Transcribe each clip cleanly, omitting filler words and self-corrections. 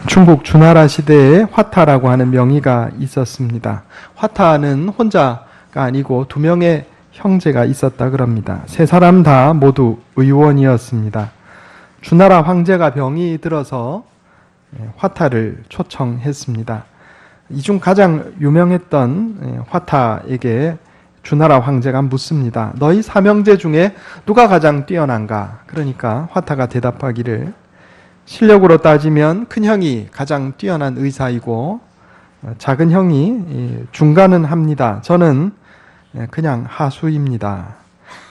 중국 주나라 시대에 화타라고 하는 명의가 있었습니다. 화타는 혼자가 아니고 두 명의 형제가 있었다 그럽니다. 세 사람 다 모두 의원이었습니다. 주나라 황제가 병이 들어서 화타를 초청했습니다. 이 중 가장 유명했던 화타에게 주나라 황제가 묻습니다. 너희 삼형제 중에 누가 가장 뛰어난가? 그러니까 화타가 대답하기를 실력으로 따지면 큰 형이 가장 뛰어난 의사이고 작은 형이 중간은 합니다. 저는 그냥 하수입니다.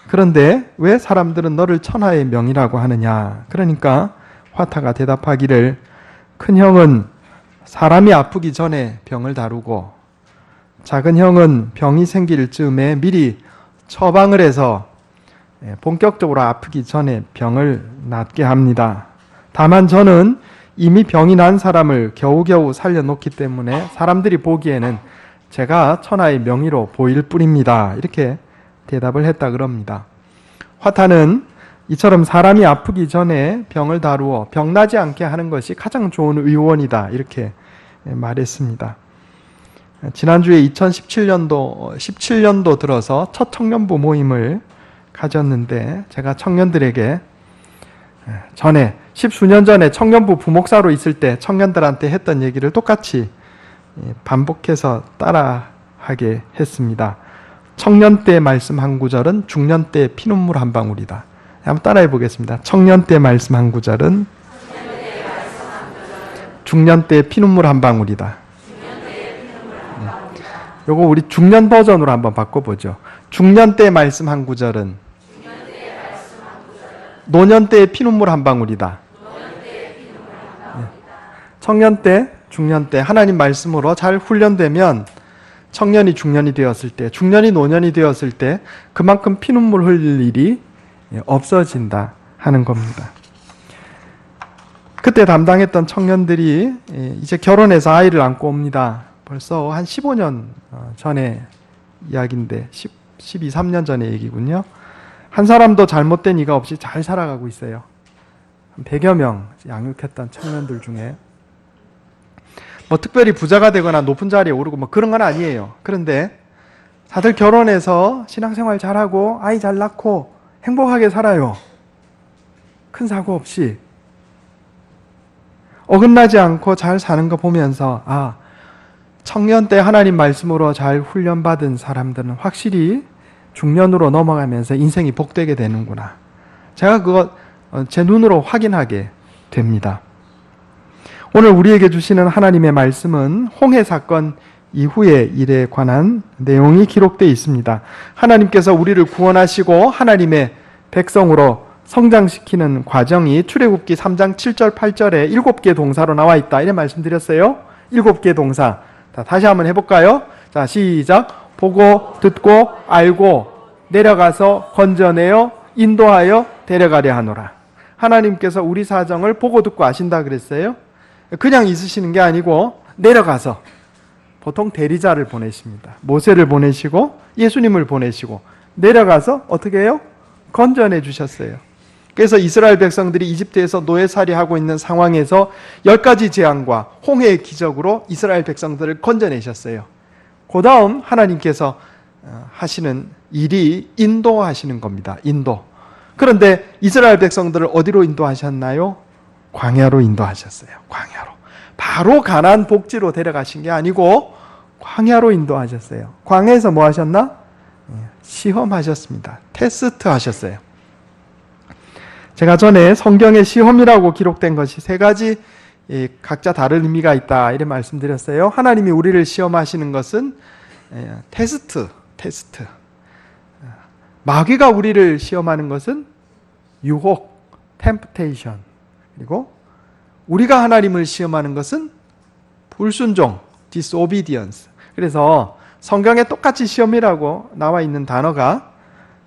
그런데 왜 사람들은 너를 천하의 명이라고 하느냐? 그러니까 화타가 대답하기를 큰 형은 사람이 아프기 전에 병을 다루고 작은 형은 병이 생길 즈음에 미리 처방을 해서 본격적으로 아프기 전에 병을 낫게 합니다. 다만 저는 이미 병이 난 사람을 겨우겨우 살려놓기 때문에 사람들이 보기에는 제가 천하의 명의로 보일 뿐입니다. 이렇게 대답을 했다 그럽니다. 화타는 이처럼 사람이 아프기 전에 병을 다루어 병나지 않게 하는 것이 가장 좋은 의원이다. 이렇게 말했습니다. 지난주에 17년도 들어서 첫 청년부 모임을 가졌는데 제가 청년들에게 전에 10수년 전에 청년부 부목사로 있을 때 청년들한테 했던 얘기를 똑같이 반복해서 따라하게 했습니다. 청년 때 말씀 한 구절은 중년 때 피눈물 한 방울이다. 한번 따라해 보겠습니다. 청년 때 말씀 한 구절은 중년 때 피눈물 한 방울이다. 요거 우리 중년 버전으로 한번 바꿔보죠. 중년 때 말씀 한 구절은 노년 때 피눈물 한 방울이다. 청년 때, 중년 때 하나님 말씀으로 잘 훈련되면 청년이 중년이 되었을 때, 중년이 노년이 되었을 때 그만큼 피눈물 흘릴 일이 없어진다 하는 겁니다. 그때 담당했던 청년들이 이제 결혼해서 아이를 안고 옵니다. 벌써 한 15년 전의 이야기인데 12, 13년 전의 얘기군요. 한 사람도 잘못된 이가 없이 잘 살아가고 있어요. 한 100여 명 양육했던 청년들 중에 뭐 특별히 부자가 되거나 높은 자리에 오르고 뭐 그런 건 아니에요. 그런데 다들 결혼해서 신앙생활 잘하고 아이 잘 낳고 행복하게 살아요. 큰 사고 없이 어긋나지 않고 잘 사는 거 보면서 청년 때 하나님 말씀으로 잘 훈련받은 사람들은 확실히 중년으로 넘어가면서 인생이 복되게 되는구나. 제가 그거 제 눈으로 확인하게 됩니다. 오늘 우리에게 주시는 하나님의 말씀은 홍해 사건 이후의 일에 관한 내용이 기록되어 있습니다. 하나님께서 우리를 구원하시고 하나님의 백성으로 성장시키는 과정이 출애굽기 3장 7절 8절에 7개 동사로 나와 있다. 이래 말씀드렸어요. 7개 동사. 자, 다시 한번 해볼까요? 자, 시작. 보고, 듣고, 알고, 내려가서 건져내어 인도하여 데려가려 하노라. 하나님께서 우리 사정을 보고 듣고 아신다 그랬어요. 그냥 있으시는 게 아니고 내려가서 보통 대리자를 보내십니다. 모세를 보내시고 예수님을 보내시고 내려가서 어떻게 해요? 건져내 주셨어요. 그래서 이스라엘 백성들이 이집트에서 노예살이하고 있는 상황에서 10가지 재앙과 홍해의 기적으로 이스라엘 백성들을 건져내셨어요. 그 다음 하나님께서 하시는 일이 인도하시는 겁니다. 인도. 그런데 이스라엘 백성들을 어디로 인도하셨나요? 광야로 인도하셨어요. 광야로. 바로 가나안 복지로 데려가신 게 아니고 광야로 인도하셨어요. 광야에서 뭐 하셨나? 시험하셨습니다. 테스트 하셨어요. 제가 전에 성경에 시험이라고 기록된 것이 3가지 각자 다른 의미가 있다 이렇게 말씀드렸어요. 하나님이 우리를 시험하시는 것은 테스트. 마귀가 우리를 시험하는 것은 유혹, temptation. 그리고 우리가 하나님을 시험하는 것은 불순종, disobedience. 그래서 성경에 똑같이 시험이라고 나와 있는 단어가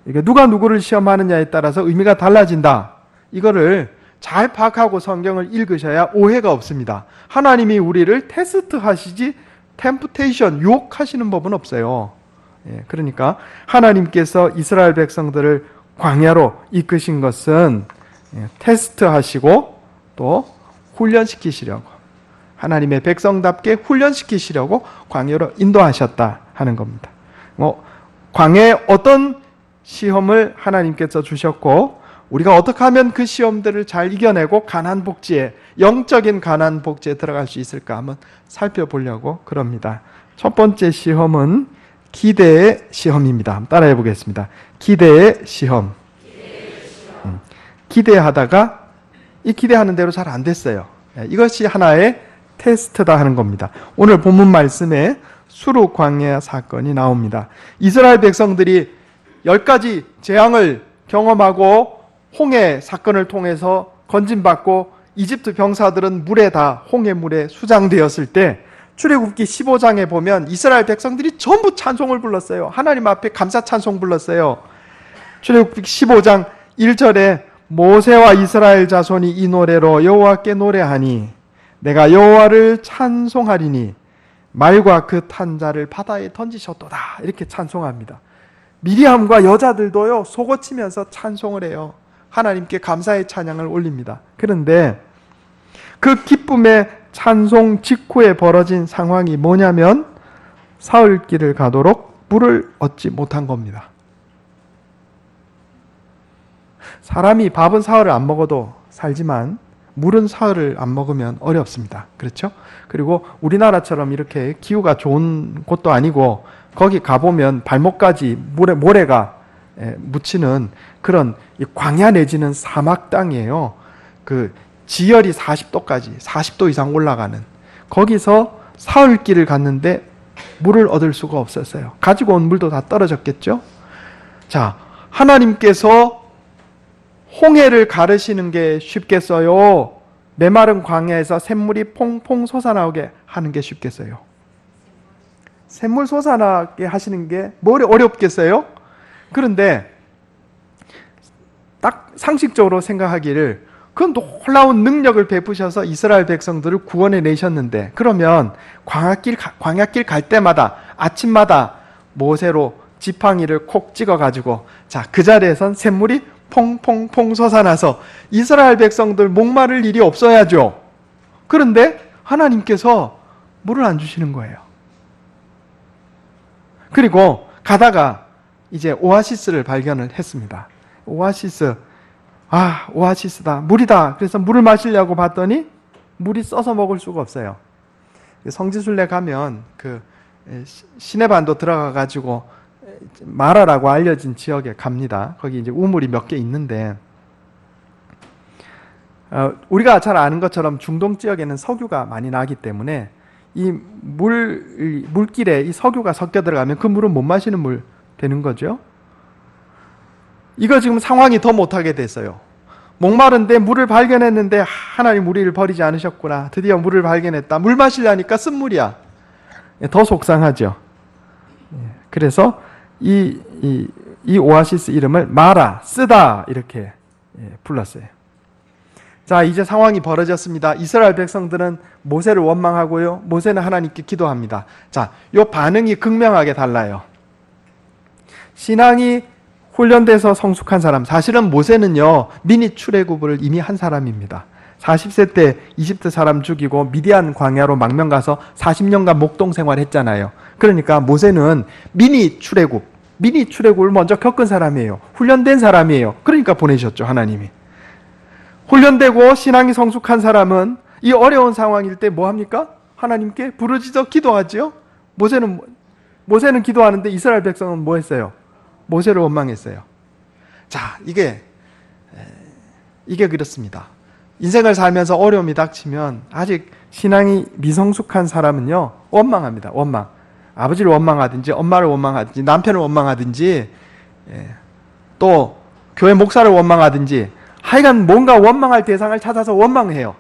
이게 누가 누구를 시험하느냐에 따라서 의미가 달라진다. 이거를 잘 파악하고 성경을 읽으셔야 오해가 없습니다. 하나님이 우리를 테스트하시지 템프테이션, 유혹하시는 법은 없어요. 그러니까 하나님께서 이스라엘 백성들을 광야로 이끄신 것은 테스트하시고 또 훈련시키시려고 하나님의 백성답게 훈련시키시려고 광야로 인도하셨다 하는 겁니다. 광야에 어떤 시험을 하나님께서 주셨고 우리가 어떻게 하면 그 시험들을 잘 이겨내고 가나안 복지에, 영적인 가나안 복지에 들어갈 수 있을까 한번 살펴보려고 그럽니다. 첫 번째 시험은 기대의 시험입니다. 한번 따라해 보겠습니다. 기대의 시험. 기대하다가 이 기대하는 대로 잘 안 됐어요. 이것이 하나의 테스트다 하는 겁니다. 오늘 본문 말씀에 수르 광야 사건이 나옵니다. 이스라엘 백성들이 10가지 재앙을 경험하고 홍해 사건을 통해서 건진받고 이집트 병사들은 물에 다 홍해물에 수장되었을 때 출애굽기 15장에 보면 이스라엘 백성들이 전부 찬송을 불렀어요. 하나님 앞에 감사 찬송 불렀어요. 출애굽기 15장 1절에 모세와 이스라엘 자손이 이 노래로 여호와께 노래하니 내가 여호와를 찬송하리니 말과 그 탄 자를 바다에 던지셨도다. 이렇게 찬송합니다. 미리암과 여자들도요 속어치면서 찬송을 해요. 하나님께 감사의 찬양을 올립니다. 그런데 그 기쁨의 찬송 직후에 벌어진 상황이 뭐냐면 사흘길을 가도록 물을 얻지 못한 겁니다. 사람이 밥은 사흘을 안 먹어도 살지만 물은 사흘을 안 먹으면 어렵습니다. 그렇죠? 그리고 우리나라처럼 이렇게 기후가 좋은 곳도 아니고 거기 가보면 발목까지 모래가 묻히는 그런 광야 내지는 사막 땅이에요. 그 지열이 40도까지 40도 이상 올라가는 거기서 사흘길을 갔는데 물을 얻을 수가 없었어요. 가지고 온 물도 다 떨어졌겠죠? 자, 하나님께서 홍해를 가르시는 게 쉽겠어요? 메마른 광야에서 샘물이 퐁퐁 솟아나오게 하는 게 쉽겠어요? 샘물 솟아나게 하시는 게 뭘 어렵겠어요? 그런데 딱 상식적으로 생각하기를 그 놀라운 능력을 베푸셔서 이스라엘 백성들을 구원해 내셨는데 그러면 광야길 갈 때마다 아침마다 모세로 지팡이를 콕 찍어가지고 자, 그 자리에선 샘물이 퐁퐁퐁 솟아나서 이스라엘 백성들 목마를 일이 없어야죠. 그런데 하나님께서 물을 안 주시는 거예요. 그리고 가다가 이제 오아시스를 발견을 했습니다. 오아시스다. 물이다. 그래서 물을 마시려고 봤더니 물이 써서 먹을 수가 없어요. 성지순례 가면 그 시내반도 들어가 가지고 마라라고 알려진 지역에 갑니다. 거기 이제 우물이 몇 개 있는데 우리가 잘 아는 것처럼 중동 지역에는 석유가 많이 나기 때문에 이 물길에 이 석유가 섞여 들어가면 그 물은 못 마시는 물 되는 거죠. 이거 지금 상황이 더 못하게 됐어요. 목마른데 물을 발견했는데 하나님 우리를 버리지 않으셨구나. 드디어 물을 발견했다. 물 마시려니까 쓴물이야. 더 속상하죠. 그래서 이 오아시스 이름을 마라, 쓰다 이렇게 불렀어요. 자, 이제 상황이 벌어졌습니다. 이스라엘 백성들은 모세를 원망하고요. 모세는 하나님께 기도합니다. 자, 요 반응이 극명하게 달라요. 신앙이 훈련돼서 성숙한 사람, 사실은 모세는요 미니 출애굽을 이미 한 사람입니다. 40세 때 이집트 사람 죽이고 미디안 광야로 망명 가서 40년간 목동 생활했잖아요. 그러니까 모세는 미니 출애굽을 먼저 겪은 사람이에요. 훈련된 사람이에요. 그러니까 보내셨죠, 하나님이. 훈련되고 신앙이 성숙한 사람은 이 어려운 상황일 때 뭐 합니까? 하나님께 부르짖어 기도하죠. 모세는 기도하는데 이스라엘 백성은 뭐 했어요? 모세를 원망했어요. 자, 이게 그렇습니다. 인생을 살면서 어려움이 닥치면 아직 신앙이 미성숙한 사람은요 원망합니다. 원망. 아버지를 원망하든지 엄마를 원망하든지 남편을 원망하든지 또 교회 목사를 원망하든지 하여간 뭔가 원망할 대상을 찾아서 원망해요.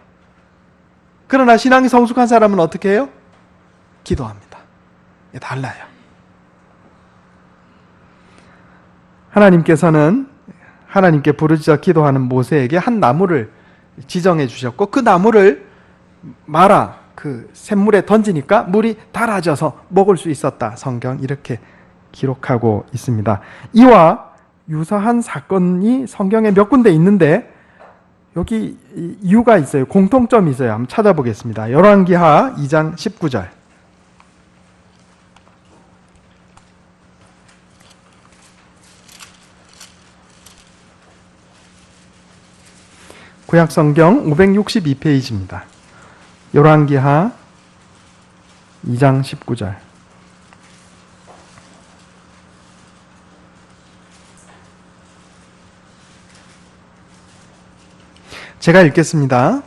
그러나 신앙이 성숙한 사람은 어떻게 해요? 기도합니다. 달라요. 하나님께서는 하나님께 부르짖어 기도하는 모세에게 한 나무를 지정해 주셨고 그 나무를 마라 그 샘물에 던지니까 물이 달아져서 먹을 수 있었다. 성경 이렇게 기록하고 있습니다. 이와 유사한 사건이 성경에 몇 군데 있는데 여기 이유가 있어요. 공통점이 있어요. 한번 찾아보겠습니다. 열왕기하 2장 19절. 구약성경 562페이지입니다. 열왕기하 2장 19절. 제가 읽겠습니다.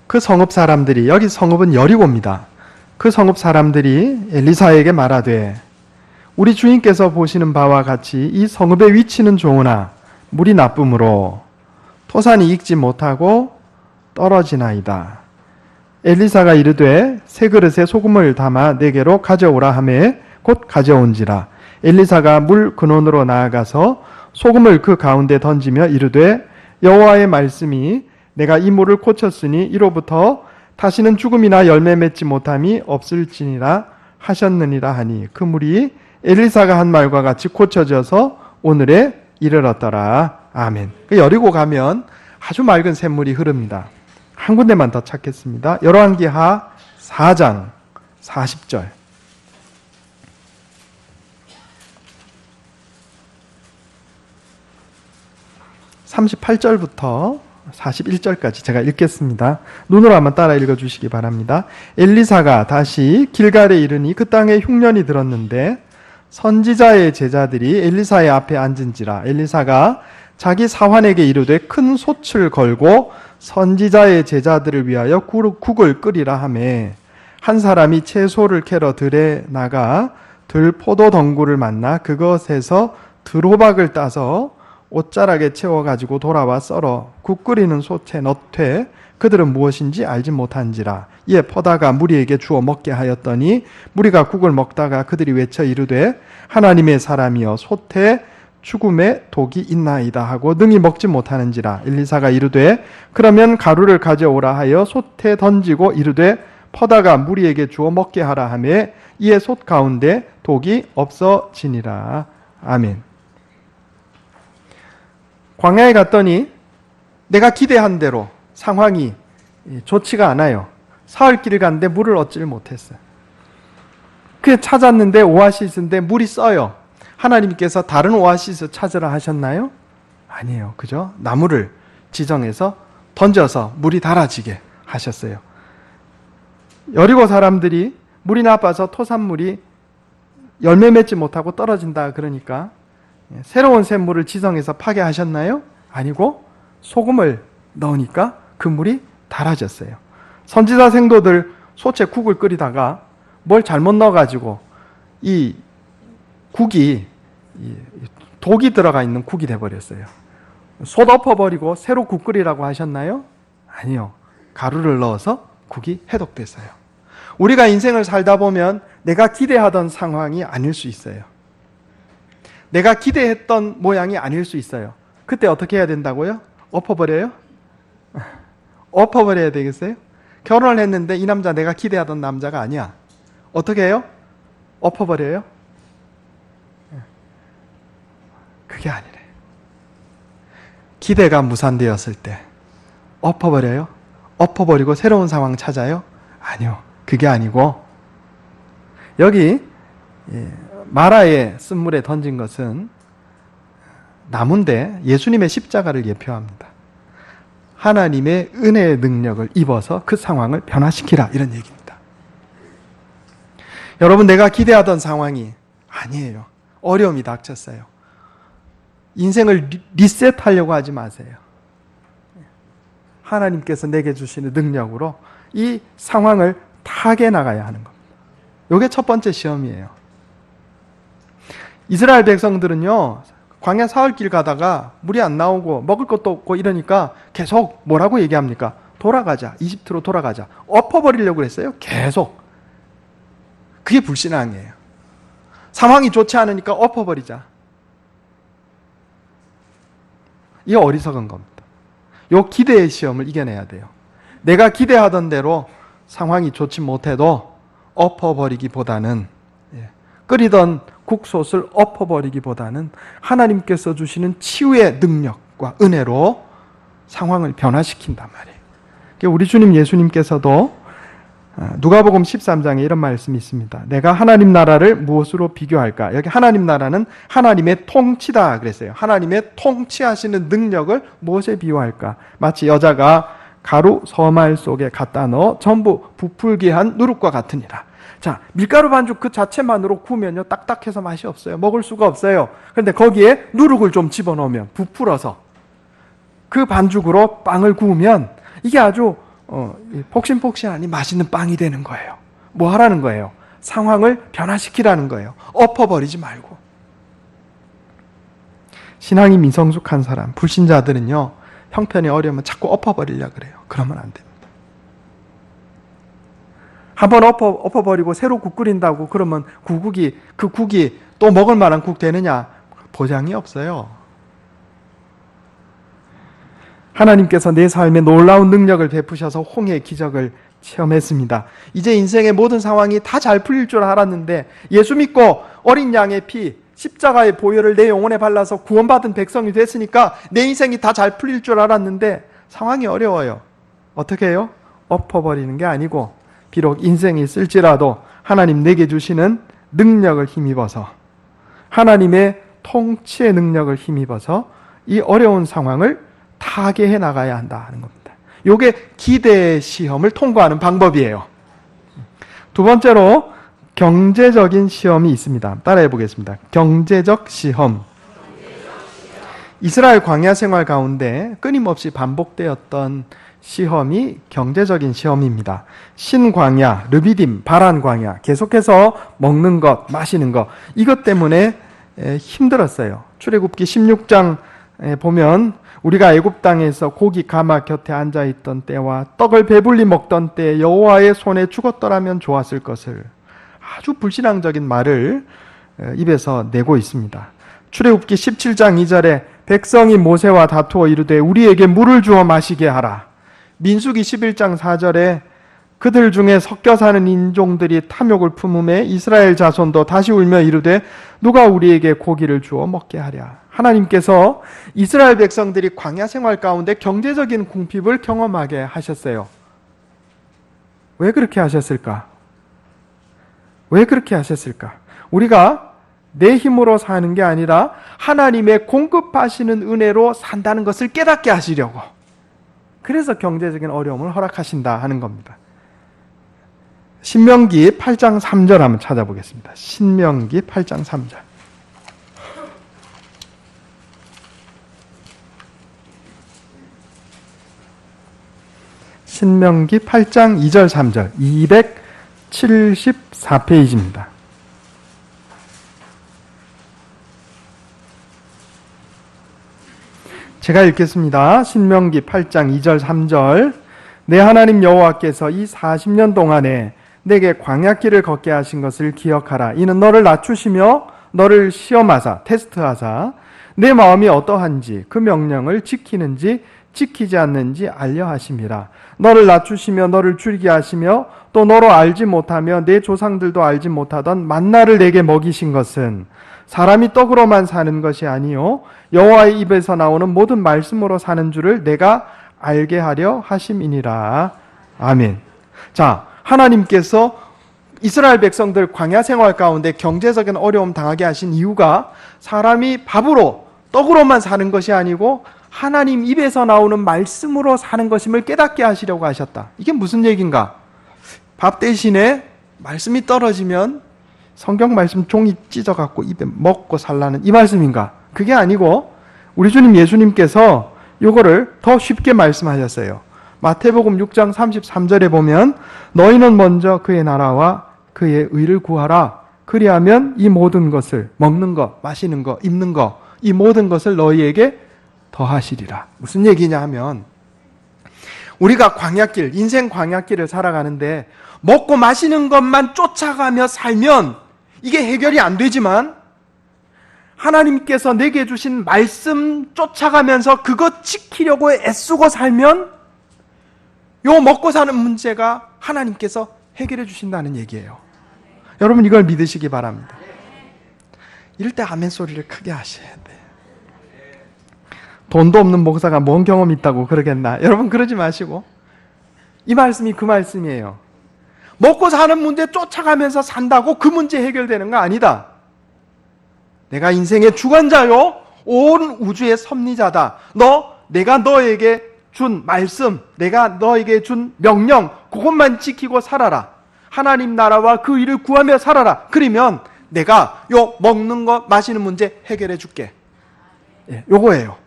그 성읍 사람들이, 여기 성읍은 여리고입니다. 그 성읍 사람들이 엘리사에게 말하되 우리 주인께서 보시는 바와 같이 이 성읍의 위치는 좋으나 물이 나쁨으로 토산이 익지 못하고 떨어지나이다. 엘리사가 이르되 새 그릇에 소금을 담아 내게로 가져오라 하매 곧 가져온지라. 엘리사가 물 근원으로 나아가서 소금을 그 가운데 던지며 이르되 여호와의 말씀이 내가 이 물을 고쳤으니 이로부터 다시는 죽음이나 열매 맺지 못함이 없을지니라 하셨느니라 하니 그 물이 엘리사가 한 말과 같이 고쳐져서 오늘에 이르렀더라. 아멘. 여리고 가면 아주 맑은 샘물이 흐릅니다. 한 군데만 더 찾겠습니다. 열왕기하 4장 40절. 38절부터 41절까지 제가 읽겠습니다. 눈으로 한번 따라 읽어주시기 바랍니다. 엘리사가 다시 길갈에 이르니 그 땅에 흉년이 들었는데 선지자의 제자들이 엘리사의 앞에 앉은지라. 엘리사가 자기 사환에게 이르되 큰 솥을 걸고 선지자의 제자들을 위하여 국을 끓이라 하매 한 사람이 채소를 캐러 들에 나가 들 포도 덩굴을 만나 그것에서 들호박을 따서 옷자락에 채워가지고 돌아와 썰어 국 끓이는 솥에 넣되 그들은 무엇인지 알지 못한지라. 이에 퍼다가 무리에게 주어 먹게 하였더니 무리가 국을 먹다가 그들이 외쳐 이르되 하나님의 사람이여 솥에 죽음의 독이 있나이다 하고 능히 먹지 못하는지라. 엘리사가 이르되 그러면 가루를 가져오라 하여 솥에 던지고 이르되 퍼다가 무리에게 주어 먹게 하라 하매 이에 솥 가운데 독이 없어지니라. 아멘. 광야에 갔더니 내가 기대한 대로 상황이 좋지가 않아요. 사흘길을 갔는데 물을 얻지를 못했어요. 그래 찾았는데 오아시스인데 물이 써요. 하나님께서 다른 오아시스 찾으라 하셨나요? 아니에요. 그죠? 나무를 지정해서 던져서 물이 달아지게 하셨어요. 여리고 사람들이 물이 나빠서 토산물이 열매 맺지 못하고 떨어진다 그러니까 새로운 샘물을 지정해서 파게 하셨나요? 아니고 소금을 넣으니까 그 물이 달아졌어요. 선지자 생도들 솥에 국을 끓이다가 뭘 잘못 넣어가지고 이 국이 독이 들어가 있는 국이 돼버렸어요. 솥 엎어버리고 새로 국 끓이라고 하셨나요? 아니요. 가루를 넣어서 국이 해독됐어요. 우리가 인생을 살다 보면 내가 기대하던 상황이 아닐 수 있어요. 내가 기대했던 모양이 아닐 수 있어요. 그때 어떻게 해야 된다고요? 엎어버려요? 엎어버려야 되겠어요? 결혼을 했는데 이 남자 내가 기대하던 남자가 아니야. 어떻게 해요? 엎어버려요? 그게 아니래. 기대가 무산되었을 때 엎어버려요? 엎어버리고 새로운 상황 찾아요? 아니요. 그게 아니고 여기 마라의 쓴물에 던진 것은 나무인데 예수님의 십자가를 예표합니다. 하나님의 은혜의 능력을 입어서 그 상황을 변화시키라 이런 얘기입니다. 여러분 내가 기대하던 상황이 아니에요. 어려움이 닥쳤어요. 인생을 리셋하려고 하지 마세요. 하나님께서 내게 주시는 능력으로 이 상황을 타게 나가야 하는 겁니다. 이게 첫 번째 시험이에요. 이스라엘 백성들은요, 광야 사흘길 가다가 물이 안 나오고 먹을 것도 없고 이러니까 계속 뭐라고 얘기합니까? 돌아가자. 이집트로 돌아가자. 엎어버리려고 했어요. 계속. 그게 불신앙이에요. 상황이 좋지 않으니까 엎어버리자. 이게 어리석은 겁니다. 요 기대의 시험을 이겨내야 돼요. 내가 기대하던 대로 상황이 좋지 못해도 엎어버리기보다는 끓이던 국솥을 엎어버리기보다는 하나님께서 주시는 치유의 능력, 능력과 은혜로 상황을 변화시킨단 말이에요. 우리 주님 예수님께서도 누가복음 13장에 이런 말씀이 있습니다. 내가 하나님 나라를 무엇으로 비교할까? 여기 하나님 나라는 하나님의 통치다 그랬어요. 하나님의 통치하시는 능력을 무엇에 비유할까? 마치 여자가 가루 서말 속에 갖다 넣어 전부 부풀게 한 누룩과 같으니라. 자, 밀가루 반죽 그 자체만으로 구우면요 딱딱해서 맛이 없어요. 먹을 수가 없어요. 그런데 거기에 누룩을 좀 집어넣으면 부풀어서 그 반죽으로 빵을 구우면 이게 아주 폭신폭신하니 맛있는 빵이 되는 거예요. 뭐 하라는 거예요? 상황을 변화시키라는 거예요. 엎어버리지 말고. 신앙이 미성숙한 사람, 불신자들은요 형편이 어려우면 자꾸 엎어버리려고 그래요. 그러면 안 됩니다. 한번 엎어버리고 새로 국 끓인다고 그러면 그 국이 또 먹을 만한 국 되느냐? 보장이 없어요. 하나님께서 내 삶에 놀라운 능력을 베푸셔서 홍해의 기적을 체험했습니다. 이제 인생의 모든 상황이 다 잘 풀릴 줄 알았는데 예수 믿고 어린 양의 피, 십자가의 보혈을 내 영혼에 발라서 구원받은 백성이 됐으니까 내 인생이 다 잘 풀릴 줄 알았는데 상황이 어려워요. 어떻게 해요? 엎어버리는 게 아니고 비록 인생이 있을지라도 하나님 내게 주시는 능력을 힘입어서 하나님의 통치의 능력을 힘입어서 이 어려운 상황을 타개해 나가야 한다 하는 겁니다. 이게 기대 시험을 통과하는 방법이에요. 두 번째로 경제적인 시험이 있습니다. 따라해 보겠습니다. 경제적 시험. 이스라엘 광야 생활 가운데 끊임없이 반복되었던 시험이 경제적인 시험입니다. 신광야, 르비딤, 바란 광야, 계속해서 먹는 것, 마시는 것, 이것 때문에 힘들었어요. 출애굽기 16장에 보면 우리가 애굽 땅에서 고기 가마 곁에 앉아있던 때와 떡을 배불리 먹던 때 여호와의 손에 죽었더라면 좋았을 것을, 아주 불신앙적인 말을 입에서 내고 있습니다. 출애굽기 17장 2절에 백성이 모세와 다투어 이르되 우리에게 물을 주어 마시게 하라. 민수기 11장 4절에 그들 중에 섞여 사는 인종들이 탐욕을 품음에 이스라엘 자손도 다시 울며 이르되 누가 우리에게 고기를 주어 먹게 하랴. 하나님께서 이스라엘 백성들이 광야 생활 가운데 경제적인 궁핍을 경험하게 하셨어요. 왜 그렇게 하셨을까? 왜 그렇게 하셨을까? 우리가 내 힘으로 사는 게 아니라 하나님의 공급하시는 은혜로 산다는 것을 깨닫게 하시려고. 그래서 경제적인 어려움을 허락하신다 하는 겁니다. 신명기 8장 3절 한번 찾아보겠습니다. 신명기 8장 3절. 신명기 8장 2절 3절 274페이지입니다. 제가 읽겠습니다. 신명기 8장 2절 3절. 내 하나님 여호와께서 이 40년 동안에 내게 광야길을 걷게 하신 것을 기억하라. 이는 너를 낮추시며 너를 시험하사 테스트하사 내 마음이 어떠한지 그 명령을 지키는지 지키지 않는지 알려 하심이라. 너를 낮추시며 너를 줄이게 하시며 또 너로 알지 못하며 내 조상들도 알지 못하던 만나를 내게 먹이신 것은 사람이 떡으로만 사는 것이 아니요 여호와의 입에서 나오는 모든 말씀으로 사는 줄을 내가 알게 하려 하심이니라. 아멘. 자, 하나님께서 이스라엘 백성들 광야 생활 가운데 경제적인 어려움 당하게 하신 이유가 사람이 밥으로 떡으로만 사는 것이 아니고 하나님 입에서 나오는 말씀으로 사는 것임을 깨닫게 하시려고 하셨다. 이게 무슨 얘기인가? 밥 대신에 말씀이 떨어지면 성경 말씀 종이 찢어갖고 입에 먹고 살라는 이 말씀인가? 그게 아니고 우리 주님 예수님께서 이거를 더 쉽게 말씀하셨어요. 마태복음 6장 33절에 보면 너희는 먼저 그의 나라와 그의 의를 구하라. 그리하면 이 모든 것을 먹는 것, 마시는 것, 입는 것, 이 모든 것을 너희에게 더하시리라. 무슨 얘기냐 하면 우리가 광야길, 인생 광야길을 살아가는데 먹고 마시는 것만 쫓아가며 살면 이게 해결이 안 되지만 하나님께서 내게 주신 말씀 쫓아가면서 그것 지키려고 애쓰고 살면 요 먹고 사는 문제가 하나님께서 해결해 주신다는 얘기예요. 여러분 이걸 믿으시기 바랍니다. 이럴 때 아멘 소리를 크게 하셔야 돼요. 돈도 없는 목사가 뭔 경험이 있다고 그러겠나? 여러분 그러지 마시고 이 말씀이 그 말씀이에요. 먹고 사는 문제 쫓아가면서 산다고 그 문제 해결되는 거 아니다. 내가 인생의 주관자요 온 우주의 섭리자다. 내가 너에게 준 말씀, 내가 너에게 준 명령, 그것만 지키고 살아라. 하나님 나라와 그 일을 구하며 살아라. 그러면 내가 요 먹는 거 마시는 문제 해결해 줄게. 요거예요.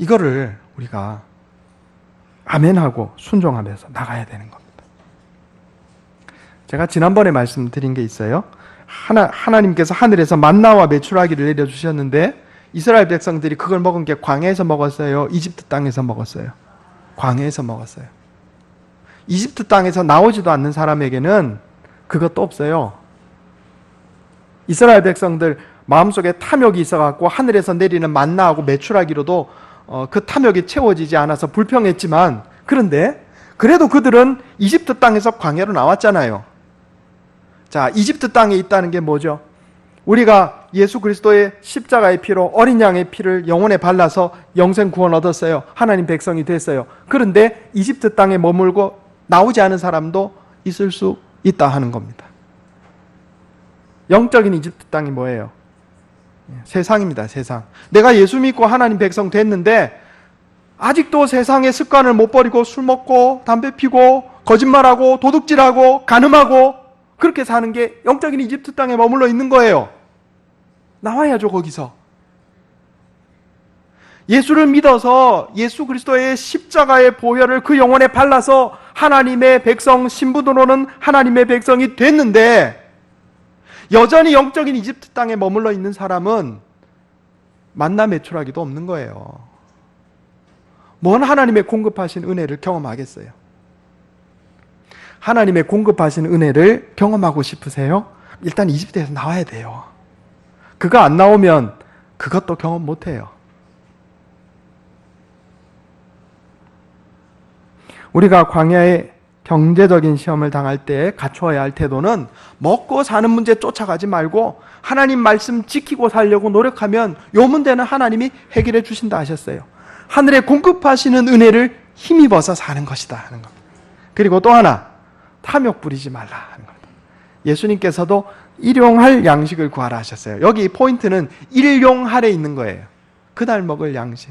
이거를 우리가 아멘하고 순종하면서 나가야 되는 겁니다. 제가 지난번에 말씀드린 게 있어요. 하나님께서 하늘에서 만나와 메추라기를 내려주셨는데 이스라엘 백성들이 그걸 먹은 게 광야에서 먹었어요? 이집트 땅에서 먹었어요? 광야에서 먹었어요. 이집트 땅에서 나오지도 않는 사람에게는 그것도 없어요. 이스라엘 백성들 마음속에 탐욕이 있어갖고 하늘에서 내리는 만나하고 메추라기로도 그 탐욕이 채워지지 않아서 불평했지만, 그런데 그래도 그들은 이집트 땅에서 광야로 나왔잖아요. 자, 이집트 땅에 있다는 게 뭐죠? 우리가 예수 그리스도의 십자가의 피로 어린 양의 피를 영혼에 발라서 영생 구원 얻었어요. 하나님 백성이 됐어요. 그런데 이집트 땅에 머물고 나오지 않은 사람도 있을 수 있다 하는 겁니다. 영적인 이집트 땅이 뭐예요? 세상입니다. 세상. 내가 예수 믿고 하나님 백성 됐는데 아직도 세상의 습관을 못 버리고 술 먹고 담배 피고 거짓말하고 도둑질하고 간음하고 그렇게 사는 게 영적인 이집트 땅에 머물러 있는 거예요. 나와야죠, 거기서. 예수를 믿어서 예수 그리스도의 십자가의 보혈을 그 영혼에 발라서 하나님의 백성, 신분으로는 하나님의 백성이 됐는데 여전히 영적인 이집트 땅에 머물러 있는 사람은 만나 메추라기도 없는 거예요. 뭔 하나님의 공급하신 은혜를 경험하겠어요? 하나님의 공급하신 은혜를 경험하고 싶으세요? 일단 이집트에서 나와야 돼요. 그거 안 나오면 그것도 경험 못해요. 우리가 광야에 경제적인 시험을 당할 때 갖추어야 할 태도는 먹고 사는 문제 쫓아가지 말고 하나님 말씀 지키고 살려고 노력하면 요 문제는 하나님이 해결해 주신다 하셨어요. 하늘에 공급하시는 은혜를 힘입어서 사는 것이다 하는 겁니다. 그리고 또 하나, 탐욕 부리지 말라 하는 겁니다. 예수님께서도 일용할 양식을 구하라 하셨어요. 여기 포인트는 일용할에 있는 거예요. 그날 먹을 양식.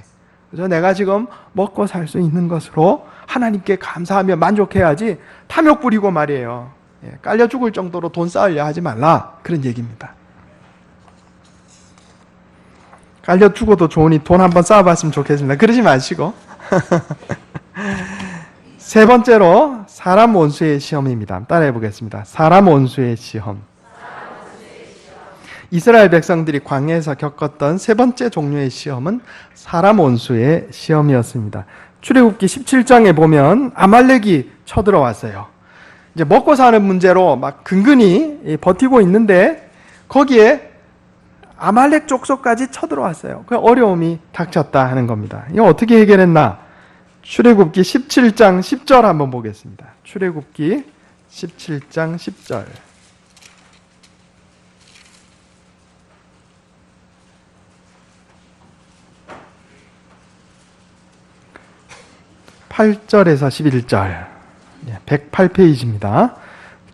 그래서 내가 지금 먹고 살 수 있는 것으로 하나님께 감사하며 만족해야지 탐욕 부리고 말이에요. 깔려 죽을 정도로 돈 쌓으려 하지 말라. 그런 얘기입니다. 깔려 죽어도 좋으니 돈 한번 쌓아봤으면 좋겠습니다. 그러지 마시고. 세 번째로 사람 원수의 시험입니다. 따라해 보겠습니다. 사람 원수의 시험. 이스라엘 백성들이 광야에서 겪었던 세 번째 종류의 시험은 사람 원수의 시험이었습니다. 출애굽기 17장에 보면 아말렉이 쳐들어왔어요. 이제 먹고 사는 문제로 막 근근히 버티고 있는데 거기에 아말렉 족속까지 쳐들어왔어요. 그 어려움이 닥쳤다 하는 겁니다. 이거 어떻게 해결했나? 출애굽기 17장 10절 한번 보겠습니다. 출애굽기 17장 10절. 8절에서 11절 108페이지입니다.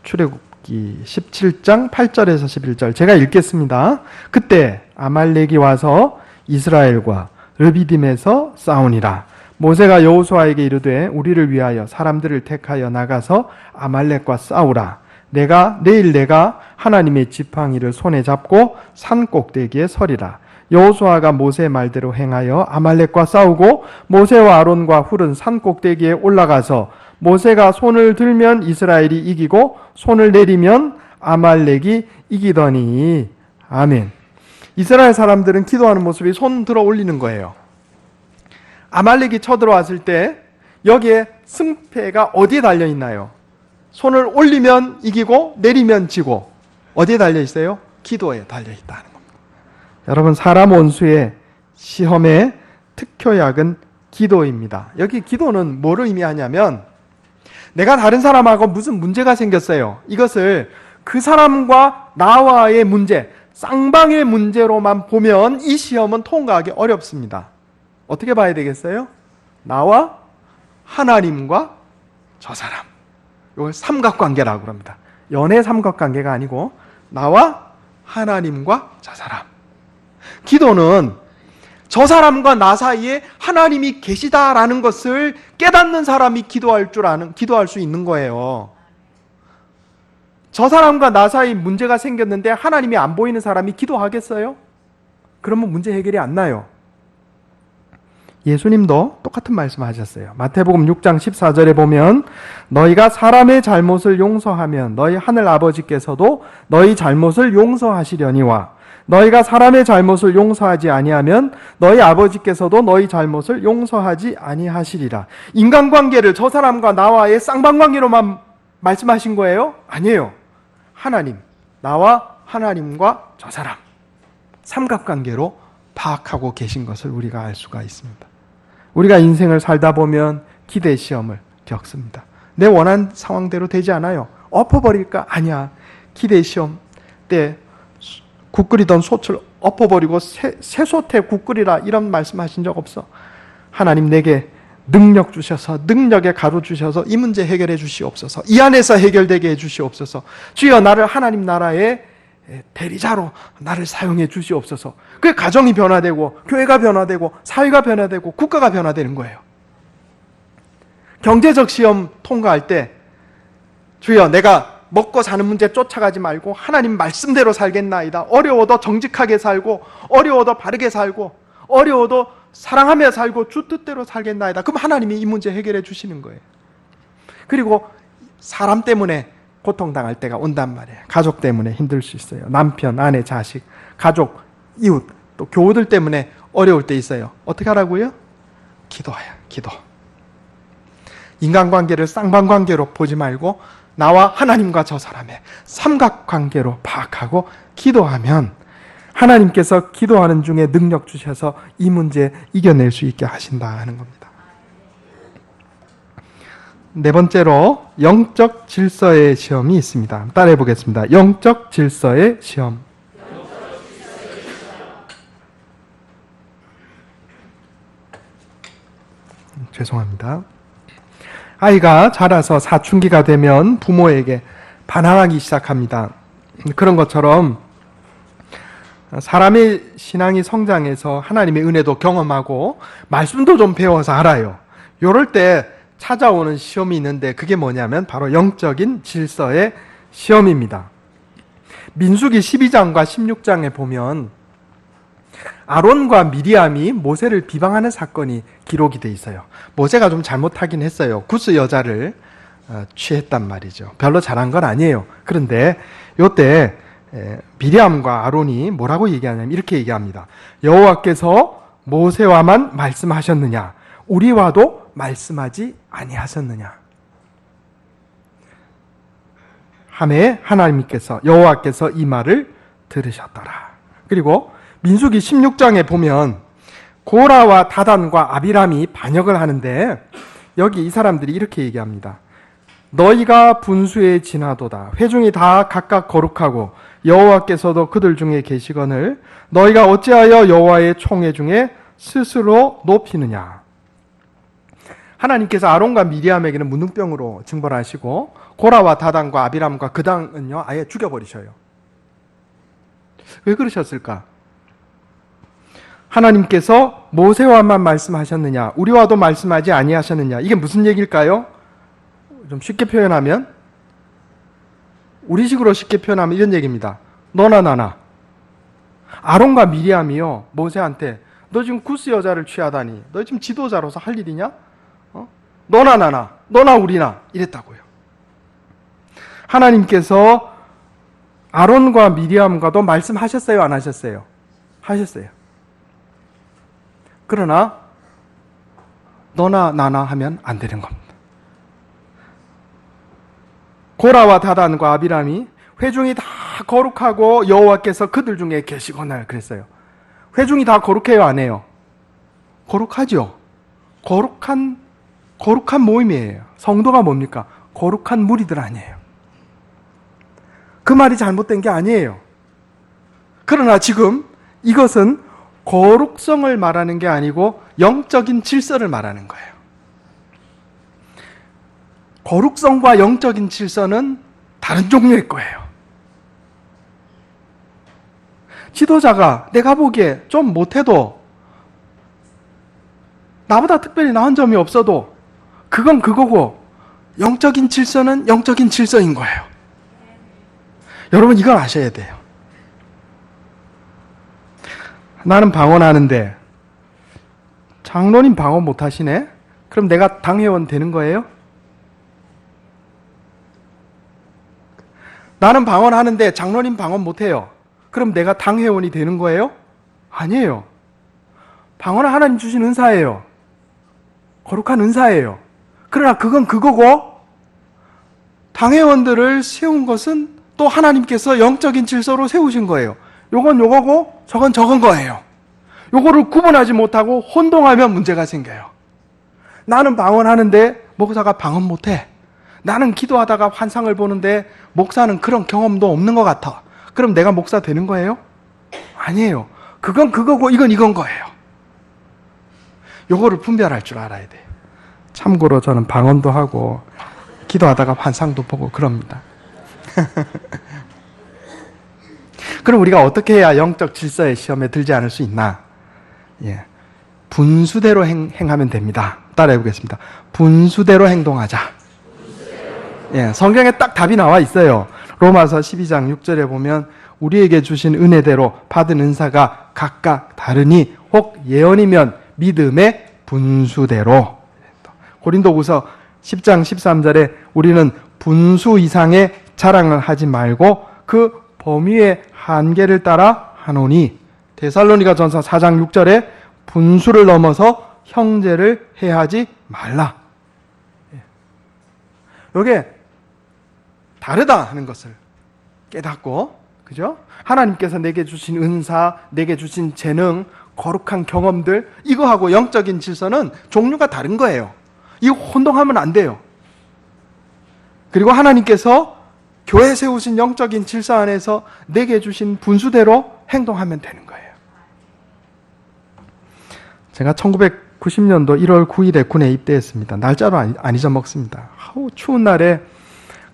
출애굽기 17장 8절에서 11절 제가 읽겠습니다. 그때 아말렉이 와서 이스라엘과 르비딤에서 싸우니라. 모세가 여호수아에게 이르되 우리를 위하여 사람들을 택하여 나가서 아말렉과 싸우라. 내일 내가 하나님의 지팡이를 손에 잡고 산 꼭대기에 서리라. 여호수아가 모세의 말대로 행하여 아말렉과 싸우고 모세와 아론과 훌은 산 꼭대기에 올라가서 모세가 손을 들면 이스라엘이 이기고 손을 내리면 아말렉이 이기더니. 아멘. 이스라엘 사람들은 기도하는 모습이 손 들어 올리는 거예요. 아말렉이 쳐들어왔을 때 여기에 승패가 어디에 달려 있나요? 손을 올리면 이기고 내리면 지고 어디에 달려 있어요? 기도에 달려 있다는 겁니다. 여러분, 사람 원수의 시험의 특효약은 기도입니다. 여기 기도는 뭐를 의미하냐면 내가 다른 사람하고 무슨 문제가 생겼어요. 이것을 그 사람과 나와의 문제, 쌍방의 문제로만 보면 이 시험은 통과하기 어렵습니다. 어떻게 봐야 되겠어요? 나와 하나님과 저 사람. 이걸 삼각관계라고 합니다. 연애 삼각관계가 아니고 나와 하나님과 저 사람. 기도는 저 사람과 나 사이에 하나님이 계시다라는 것을 깨닫는 사람이 기도할 수 있는 거예요. 저 사람과 나 사이 문제가 생겼는데 하나님이 안 보이는 사람이 기도하겠어요? 그러면 문제 해결이 안 나요. 예수님도 똑같은 말씀하셨어요. 마태복음 6장 14절에 보면 너희가 사람의 잘못을 용서하면 너희 하늘 아버지께서도 너희 잘못을 용서하시려니와 너희가 사람의 잘못을 용서하지 아니하면 너희 아버지께서도 너희 잘못을 용서하지 아니하시리라. 인간관계를 저 사람과 나와의 쌍방관계로만 말씀하신 거예요? 아니에요. 하나님, 나와 하나님과 저 사람, 삼각관계로 파악하고 계신 것을 우리가 알 수가 있습니다. 우리가 인생을 살다 보면 기대 시험을 겪습니다. 내 원한 상황대로 되지 않아요. 엎어버릴까? 아니야. 기대 시험 때 국 끓이던 솥을 엎어버리고 새솥에 국 끓이라 이런 말씀하신 적 없어. 하나님 내게 능력 주셔서 능력에 가루 주셔서 이 문제 해결해 주시옵소서. 이 안에서 해결되게 해 주시옵소서. 주여 나를 하나님 나라의 대리자로 나를 사용해 주시옵소서. 그게 가정이 변화되고 교회가 변화되고 사회가 변화되고 국가가 변화되는 거예요. 경제적 시험 통과할 때 주여 내가 먹고 사는 문제 쫓아가지 말고 하나님 말씀대로 살겠나이다. 어려워도 정직하게 살고 어려워도 바르게 살고 어려워도 사랑하며 살고 주 뜻대로 살겠나이다. 그럼 하나님이 이 문제 해결해 주시는 거예요. 그리고 사람 때문에 고통당할 때가 온단 말이에요. 가족 때문에 힘들 수 있어요. 남편, 아내, 자식, 가족, 이웃, 또 교우들 때문에 어려울 때 있어요. 어떻게 하라고요? 기도해요. 기도. 인간관계를 쌍방관계로 보지 말고 나와 하나님과 저 사람의 삼각관계로 파악하고 기도하면 하나님께서 기도하는 중에 능력 주셔서 이 문제 이겨낼 수 있게 하신다 하는 겁니다. 네 번째로 영적 질서의 시험이 있습니다. 따라해 보겠습니다. 영적 질서의 시험. 죄송합니다. 아이가 자라서 사춘기가 되면 부모에게 반항하기 시작합니다. 그런 것처럼 사람의 신앙이 성장해서 하나님의 은혜도 경험하고 말씀도 좀 배워서 알아요. 이럴 때 찾아오는 시험이 있는데 그게 뭐냐면 바로 영적인 질서의 시험입니다. 민수기 12장과 16장에 보면 아론과 미리암이 모세를 비방하는 사건이 기록이 돼 있어요. 모세가 좀 잘못하긴 했어요. 구스 여자를 취했단 말이죠. 별로 잘한 건 아니에요. 그런데 이때 미리암과 아론이 뭐라고 얘기하냐면 이렇게 얘기합니다. 여호와께서 모세와만 말씀하셨느냐? 우리와도 말씀하지 아니하셨느냐? 하매 하나님께서 여호와께서 이 말을 들으셨더라. 그리고 민수기 16장에 보면 고라와 다단과 아비람이 반역을 하는데 여기 이 사람들이 이렇게 얘기합니다. 너희가 분수에 지나도다. 회중이 다 각각 거룩하고 여호와께서도 그들 중에 계시거늘 너희가 어찌하여 여호와의 총회 중에 스스로 높이느냐. 하나님께서 아론과 미리암에게는 문둥병으로 징벌하시고 고라와 다단과 아비람과 그 당은요 아예 죽여버리셔요. 왜 그러셨을까? 하나님께서 모세와만 말씀하셨느냐? 우리와도 말씀하지 아니하셨느냐? 이게 무슨 얘기일까요? 좀 쉽게 표현하면 우리식으로 쉽게 표현하면 이런 얘기입니다. 너나 나나. 아론과 미리암이요 모세한테 너 지금 구스 여자를 취하다니 너 지금 지도자로서 할 일이냐? 너나 나나 너나 우리나 이랬다고요. 하나님께서 아론과 미리암과도 말씀하셨어요? 안 하셨어요? 하셨어요. 그러나 너나 나나 하면 안 되는 겁니다. 고라와 다단과 아비람이 회중이 다 거룩하고 여호와께서 그들 중에 계시거늘 그랬어요. 회중이 다 거룩해요? 안 해요? 거룩하죠. 거룩한 모임이에요. 성도가 뭡니까? 거룩한 무리들 아니에요. 그 말이 잘못된 게 아니에요. 그러나 지금 이것은 거룩성을 말하는 게 아니고 영적인 질서를 말하는 거예요. 거룩성과 영적인 질서는 다른 종류의 거예요. 지도자가 내가 보기에 좀 못해도, 나보다 특별히 나은 점이 없어도 그건 그거고, 영적인 질서는 영적인 질서인 거예요. 여러분, 이걸 아셔야 돼요. 나는 방언하는데 장로님 방언 못하시네? 그럼 내가 당회원 되는 거예요? 나는 방언하는데 장로님 방언 못해요. 그럼 내가 당회원이 되는 거예요? 아니에요. 방언은 하나님 주신 은사예요. 거룩한 은사예요. 그러나 그건 그거고, 당회원들을 세운 것은 또 하나님께서 영적인 질서로 세우신 거예요. 요건 요거고 저건 저건 거예요. 요거를 구분하지 못하고 혼동하면 문제가 생겨요. 나는 방언하는데 목사가 방언 못해. 나는 기도하다가 환상을 보는데 목사는 그런 경험도 없는 것 같아. 그럼 내가 목사 되는 거예요? 아니에요. 그건 그거고 이건 이건 거예요. 요거를 분별할 줄 알아야 돼요. 참고로 저는 방언도 하고 기도하다가 환상도 보고 그럽니다. 그럼 우리가 어떻게 해야 영적 질서의 시험에 들지 않을 수 있나? 예, 분수대로 행하면 됩니다. 따라해 보겠습니다. 분수대로 행동하자. 예, 성경에 딱 답이 나와 있어요. 로마서 12장 6절에 보면 우리에게 주신 은혜대로 받은 은사가 각각 다르니 혹 예언이면 믿음의 분수대로. 고린도후서 10장 13절에 우리는 분수 이상의 자랑을 하지 말고 그 범위의 한계를 따라 하노니, 데살로니가전서 4장 6절에 분수를 넘어서 형제를 해하지 말라. 이게 다르다 하는 것을 깨닫고, 그죠? 하나님께서 내게 주신 은사, 내게 주신 재능, 거룩한 경험들, 이거하고 영적인 질서는 종류가 다른 거예요. 이거 혼동하면 안 돼요. 그리고 하나님께서 교회 세우신 영적인 질서 안에서 내게 주신 분수대로 행동하면 되는 거예요. 제가 1990년도 1월 9일에 군에 입대했습니다. 날짜로 안 잊어먹습니다. 추운 날에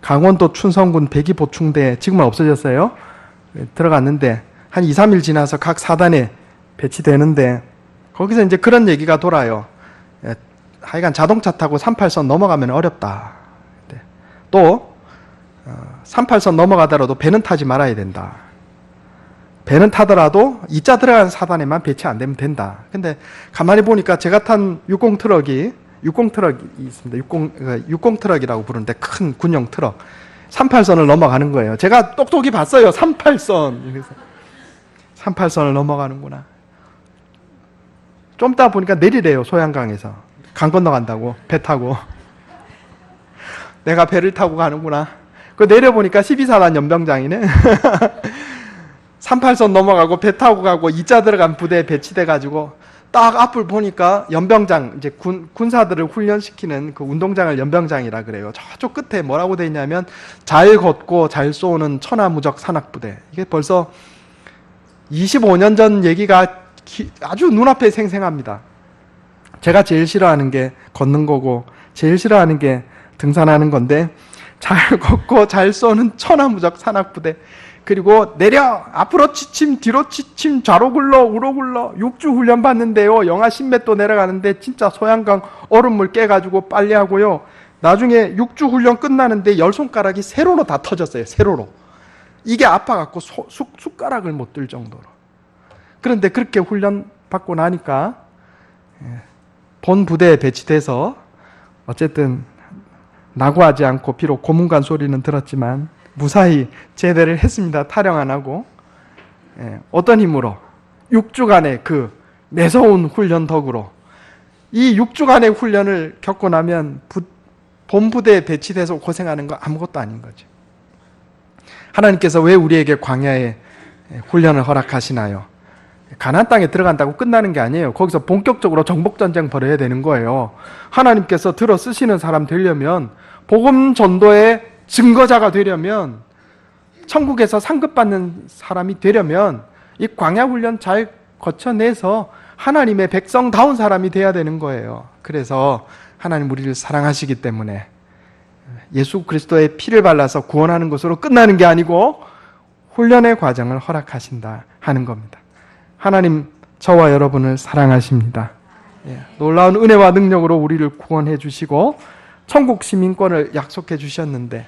강원도 춘성군 백이보충대에, 지금은 없어졌어요. 들어갔는데 한 2, 3일 지나서 각 사단에 배치되는데 거기서 이제 그런 얘기가 돌아요. 하여간 자동차 타고 38선 넘어가면 어렵다. 또 38선 넘어가더라도 배는 타지 말아야 된다. 배는 타더라도 2자 들어간 사단에만 배치 안 되면 된다. 근데 가만히 보니까 제가 탄 60트럭이 있습니다. 60트럭이라고 부르는데 큰 군용 트럭. 38선을 넘어가는 거예요. 제가 똑똑히 봤어요. 38선. 그래서 38선을 넘어가는구나. 좀 이따 보니까 내리래요. 소양강에서. 강 건너간다고. 배 타고. 내가 배를 타고 가는구나. 그 내려보니까 12사단 연병장이네. 38선 넘어가고 배 타고 가고 2자 들어간 부대에 배치돼가지고 딱 앞을 보니까 연병장, 이제 군사들을 훈련시키는 그 운동장을 연병장이라 그래요. 저쪽 끝에 뭐라고 돼 있냐면 잘 걷고 잘 쏘는 천하무적 산악부대. 이게 벌써 25년 전 얘기가 아주 눈앞에 생생합니다. 제가 제일 싫어하는 게 걷는 거고 제일 싫어하는 게 등산하는 건데, 잘 걷고 잘 쏘는 천하무적 산악부대, 그리고 내려 앞으로 지침 뒤로 지침 좌로 굴러 우로 굴러 6주 훈련 받는데요, 영하 10몇 도 내려가는데 진짜 소양강 얼음물 깨가지고 빨리 하고요, 나중에 6주 훈련 끝나는데 10손가락이 세로로 다 터졌어요. 세로로. 이게 아파갖고 숟가락을 못 들 정도로. 그런데 그렇게 훈련 받고 나니까 본 부대에 배치돼서 어쨌든 낙오하지 않고, 비록 고문관 소리는 들었지만 무사히 제대를 했습니다. 타령 안 하고. 어떤 힘으로? 6주간의 그 매서운 훈련 덕으로. 이 6주간의 훈련을 겪고 나면 본부대에 배치돼서 고생하는 거 아무것도 아닌 거죠. 하나님께서 왜 우리에게 광야에 훈련을 허락하시나요? 가나안 땅에 들어간다고 끝나는 게 아니에요. 거기서 본격적으로 정복전쟁 벌여야 되는 거예요. 하나님께서 들어 쓰시는 사람 되려면, 복음 전도의 증거자가 되려면, 천국에서 상급받는 사람이 되려면 이 광야 훈련 잘 거쳐내서 하나님의 백성다운 사람이 돼야 되는 거예요. 그래서 하나님 우리를 사랑하시기 때문에 예수 그리스도의 피를 발라서 구원하는 것으로 끝나는 게 아니고 훈련의 과정을 허락하신다 하는 겁니다. 하나님 저와 여러분을 사랑하십니다. 놀라운 은혜와 능력으로 우리를 구원해 주시고 천국 시민권을 약속해 주셨는데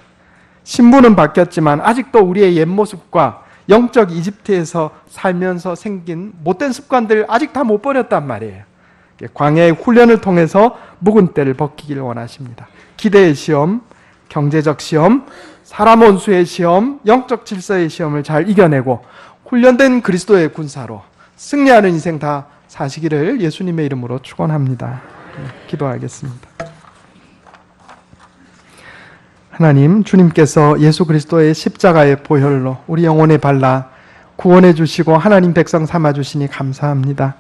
신분은 바뀌었지만 아직도 우리의 옛 모습과 영적 이집트에서 살면서 생긴 못된 습관들 아직 다 못 버렸단 말이에요. 광야의 훈련을 통해서 묵은 때를 벗기길 원하십니다. 기대의 시험, 경제적 시험, 사람 원수의 시험, 영적 질서의 시험을 잘 이겨내고 훈련된 그리스도의 군사로 승리하는 인생 다 사시기를 예수님의 이름으로 축원합니다. 기도하겠습니다. 하나님, 주님께서 예수 그리스도의 십자가의 보혈로 우리 영혼에 발라 구원해 주시고 하나님 백성 삼아 주시니 감사합니다.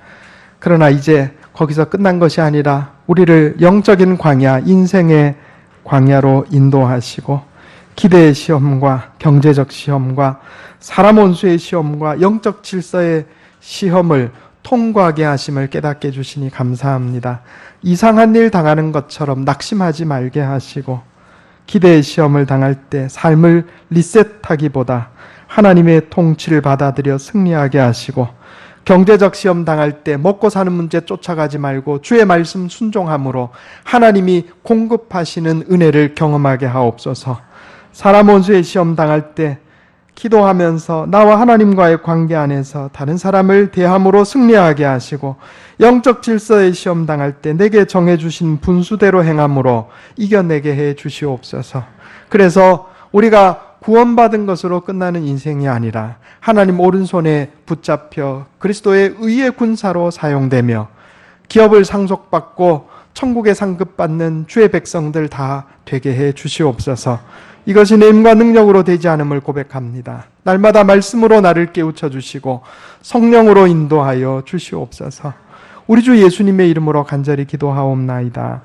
그러나 이제 거기서 끝난 것이 아니라 우리를 영적인 광야, 인생의 광야로 인도하시고 기대의 시험과 경제적 시험과 사람 원수의 시험과 영적 질서의 시험을 통과하게 하심을 깨닫게 해주시니 감사합니다. 이상한 일 당하는 것처럼 낙심하지 말게 하시고 기대의 시험을 당할 때 삶을 리셋하기보다 하나님의 통치를 받아들여 승리하게 하시고 경제적 시험 당할 때 먹고 사는 문제 쫓아가지 말고 주의 말씀 순종함으로 하나님이 공급하시는 은혜를 경험하게 하옵소서. 사람 원수의 시험 당할 때 기도하면서 나와 하나님과의 관계 안에서 다른 사람을 대함으로 승리하게 하시고 영적 질서의 시험 당할 때 내게 정해주신 분수대로 행함으로 이겨내게 해 주시옵소서. 그래서 우리가 구원받은 것으로 끝나는 인생이 아니라 하나님 오른손에 붙잡혀 그리스도의 의의 군사로 사용되며 기업을 상속받고 천국에 상급받는 주의 백성들 다 되게 해 주시옵소서. 이것이 내 힘과 능력으로 되지 않음을 고백합니다. 날마다 말씀으로 나를 깨우쳐 주시고 성령으로 인도하여 주시옵소서. 우리 주 예수님의 이름으로 간절히 기도하옵나이다.